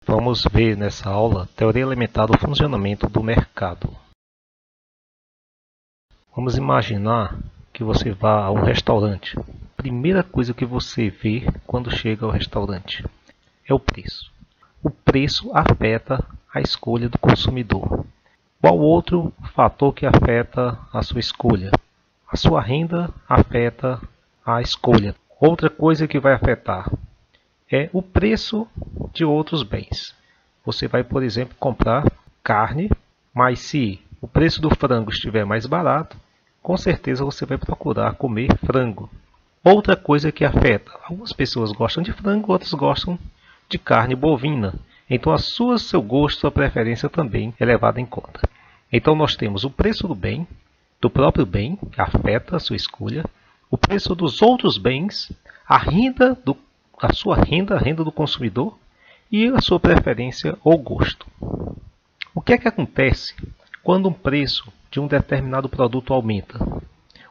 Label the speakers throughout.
Speaker 1: Vamos ver nessa aula teoria elementar do funcionamento do mercado. Vamos imaginar que você vá a um restaurante. Primeira coisa que você vê quando chega ao restaurante é o preço. O preço afeta a escolha do consumidor. Qual outro fator que afeta a sua escolha? A sua renda afeta a escolha. Outra coisa que vai afetar é o preço de outros bens. Você vai, por exemplo, comprar carne, mas se o preço do frango estiver mais barato, com certeza você vai procurar comer frango. Outra coisa que afeta, algumas pessoas gostam de frango, outras gostam de carne bovina. Então seu gosto, sua preferência também é levada em conta. Então nós temos o preço do bem, do próprio bem, que afeta a sua escolha, o preço dos outros bens, a sua renda, a renda do consumidor e a sua preferência ou gosto. O que é que acontece quando o preço de um determinado produto aumenta?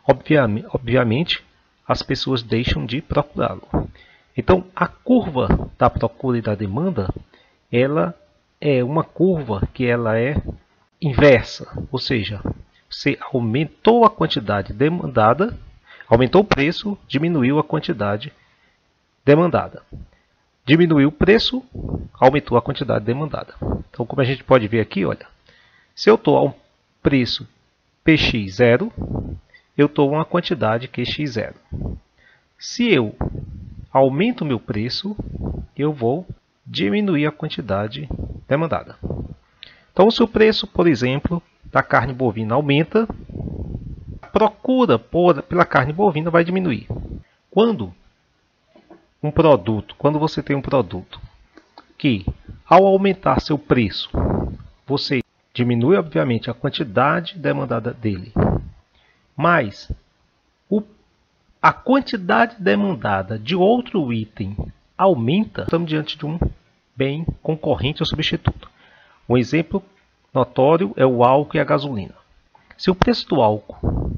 Speaker 1: Obviamente, as pessoas deixam de procurá-lo. Então, a curva da procura e da demanda, ela é uma curva que ela é inversa, ou seja, você aumentou a quantidade demandada, aumentou o preço, diminuiu a quantidade demandada. Diminuiu o preço, aumentou a quantidade demandada. Então, como a gente pode ver aqui, olha, se eu estou a um preço PX0, eu estou a uma quantidade QX0. Se eu aumento o meu preço, eu vou diminuir a quantidade demandada. Então, se o preço, por exemplo, da carne bovina aumenta, a procura pela carne bovina vai diminuir. Quando você tem um produto que, ao aumentar seu preço, você diminui, obviamente, a quantidade demandada dele, mas a quantidade demandada de outro item aumenta, estamos diante de um bem concorrente ou substituto. Um exemplo notório é o álcool e a gasolina. Se o preço do álcool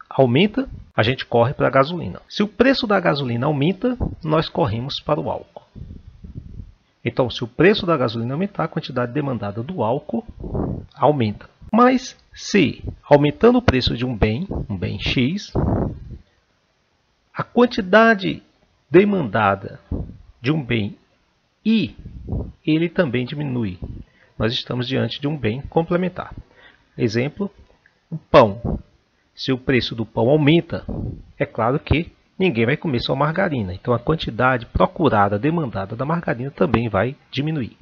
Speaker 1: aumenta, a gente corre para a gasolina. Se o preço da gasolina aumenta, nós corremos para o álcool. Então, se o preço da gasolina aumentar, a quantidade demandada do álcool aumenta. Mas se, aumentando o preço de um bem X, a quantidade demandada de um bem Y, ele também diminui. Nós estamos diante de um bem complementar. Exemplo, o pão. Se o preço do pão aumenta, é claro que ninguém vai comer só margarina. Então a quantidade procurada, demandada da margarina também vai diminuir.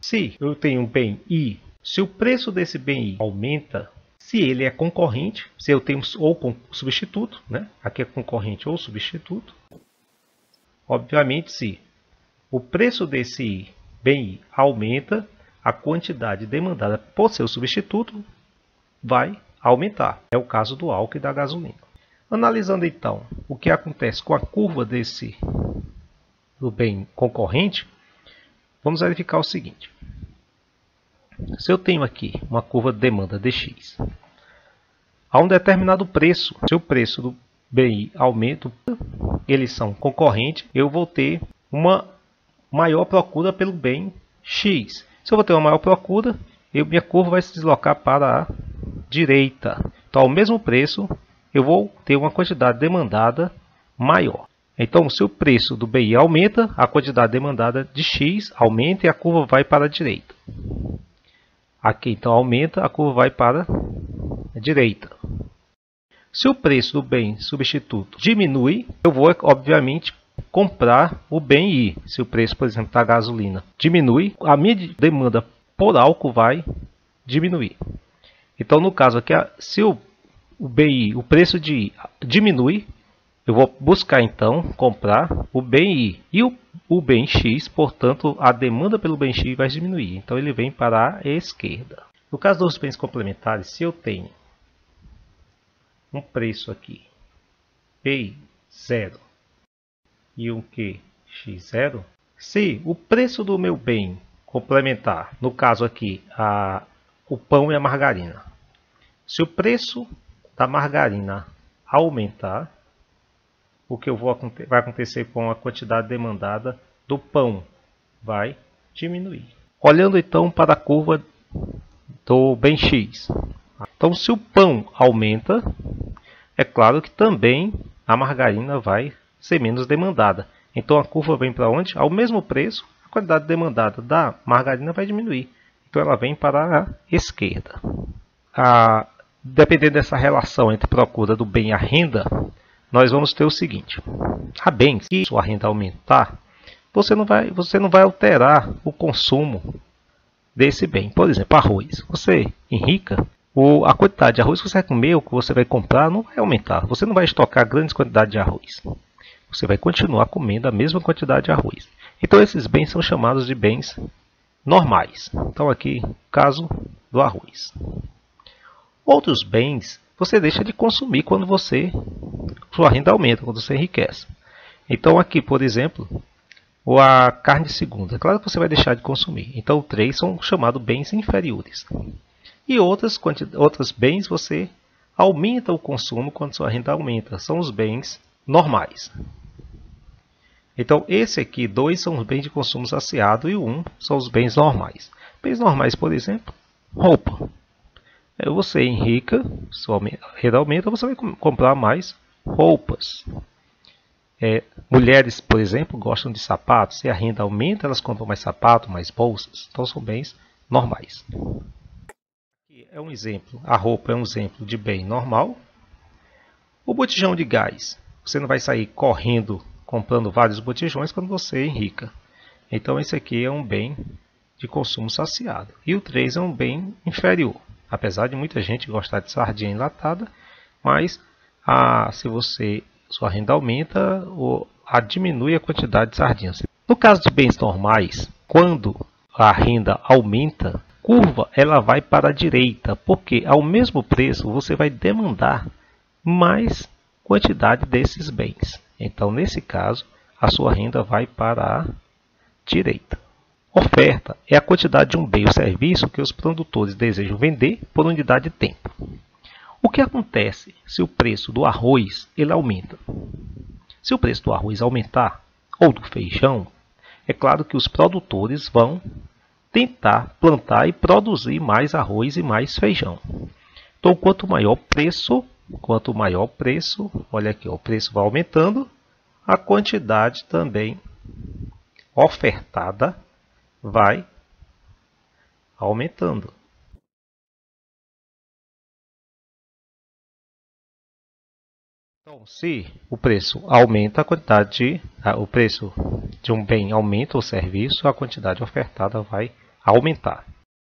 Speaker 1: Se eu tenho um bem Y, se o preço desse bem Y aumenta, se ele é concorrente, se eu tenho ou substituto, né? Aqui é concorrente ou substituto, obviamente se o preço desse bem Y aumenta, a quantidade demandada por seu substituto vai aumentar. É o caso do álcool e da gasolina. Analisando então o que acontece com a curva do bem concorrente, vamos verificar o seguinte. Se eu tenho aqui uma curva de demanda dx, a um determinado preço, se o preço do bem aumenta, eles são concorrentes, eu vou ter uma maior procura pelo bem x. Se eu vou ter uma maior procura, minha curva vai se deslocar para a direita. Então, ao mesmo preço, eu vou ter uma quantidade demandada maior. Então, se o preço do BI aumenta, a quantidade demandada de X aumenta e a curva vai para a direita. Aqui, então, aumenta, a curva vai para a direita. Se o preço do bem substituto diminui, eu vou, obviamente, comprar o bem I. Se o preço, por exemplo, da gasolina diminui, a minha demanda por álcool vai diminuir. Então, no caso aqui, se o BI, o preço de I diminui, eu vou buscar então comprar o bem I. E o bem X, portanto, a demanda pelo bem X vai diminuir. Então, ele vem para a esquerda. No caso dos bens complementares, se eu tenho um preço aqui, P0 e um QX0, se o preço do meu bem complementar, no caso aqui, o pão e a margarina, se o preço da margarina aumentar, o que vai acontecer com a quantidade demandada do pão vai diminuir. Olhando então para a curva do bem X. Então, se o pão aumenta, é claro que também a margarina vai ser menos demandada. Então, a curva vem para onde? Ao mesmo preço, a quantidade demandada da margarina vai diminuir. Então, ela vem para a esquerda. Dependendo dessa relação entre procura do bem e a renda, nós vamos ter o seguinte. A bem, se sua renda aumentar, você não vai alterar o consumo desse bem. Por exemplo, arroz. Você enrica, a quantidade de arroz que você vai comer, o que você vai comprar, não vai aumentar. Você não vai estocar grandes quantidades de arroz. Você vai continuar comendo a mesma quantidade de arroz. Então, esses bens são chamados de bens normais. Então, aqui, caso do arroz. Outros bens, você deixa de consumir quando sua renda aumenta, quando você enriquece. Então, aqui, por exemplo, a carne de segunda. Claro que você vai deixar de consumir. Então, 3 são chamados bens inferiores. E outros bens você aumenta o consumo quando sua renda aumenta. São os bens normais. Então, esse aqui, 2 são os bens de consumo saciado e o 1 são os bens normais. Bens normais, por exemplo, roupa. Você enrica, sua renda aumenta, você vai comprar mais roupas. Mulheres, por exemplo, gostam de sapatos. Se a renda aumenta, elas compram mais sapatos, mais bolsas. Então, são bens normais. Aqui é um exemplo. A roupa é um exemplo de bem normal. O botijão de gás. Você não vai sair correndo comprando vários botijões quando você enrica. Então, esse aqui é um bem de consumo saciado. E o 3 é um bem inferior. Apesar de muita gente gostar de sardinha enlatada, mas se sua renda aumenta, diminui a quantidade de sardinhas. No caso de bens normais, quando a renda aumenta, a curva ela vai para a direita, porque ao mesmo preço você vai demandar mais quantidade desses bens. Então, nesse caso, a sua renda vai para a direita. Oferta é a quantidade de um bem ou serviço que os produtores desejam vender por unidade de tempo. O que acontece se o preço do arroz ele aumenta? Se o preço do arroz aumentar, ou do feijão, é claro que os produtores vão tentar plantar e produzir mais arroz e mais feijão. Então, quanto maior o preço, olha aqui, o preço vai aumentando, a quantidade também ofertada vai aumentando. Então, se o preço aumenta, o preço de um bem aumenta ou serviço, a quantidade ofertada vai aumentar.